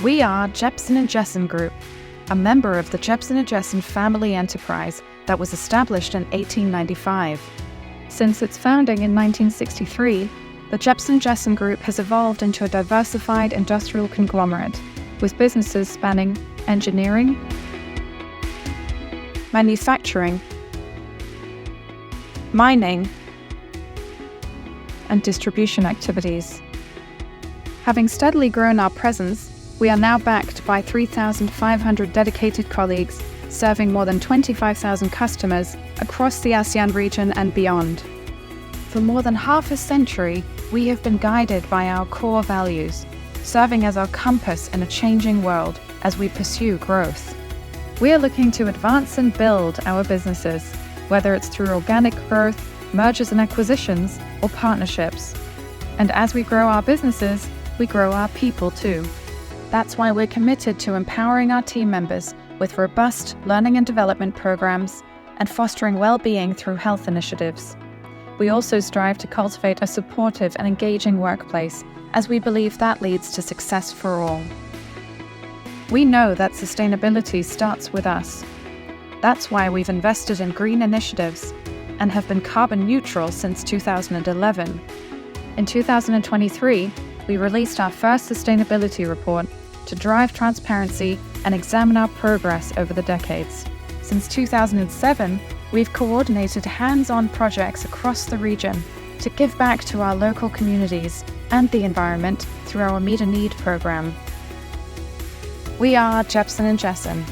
We are Jebsen Jessen Group, a member of the Jebsen Jessen family enterprise that was established in 1895. Since its founding in 1963, the Jebsen Jessen Group has evolved into a diversified industrial conglomerate, with businesses spanning engineering, manufacturing, mining, and distribution activities. Having steadily grown our presence, we are now backed by 3,500 dedicated colleagues, serving more than 25,000 customers across the ASEAN region and beyond. For more than half a century, we have been guided by our core values, serving as our compass in a changing world as we pursue growth. We are looking to advance and build our businesses, whether it's through organic growth, mergers and acquisitions, or partnerships. And as we grow our businesses, we grow our people too. That's why we're committed to empowering our team members with robust learning and development programs and fostering well-being through health initiatives. We also strive to cultivate a supportive and engaging workplace, as we believe that leads to success for all. We know that sustainability starts with us. That's why we've invested in green initiatives and have been carbon neutral since 2011. In 2023, we released our first sustainability report to drive transparency and examine our progress over the decades. Since 2007, we've coordinated hands-on projects across the region to give back to our local communities and the environment through our Meet a Need program. We are Jebsen Jessen.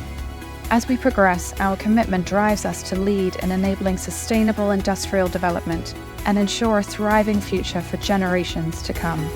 As we progress, our commitment drives us to lead in enabling sustainable industrial development and ensure a thriving future for generations to come.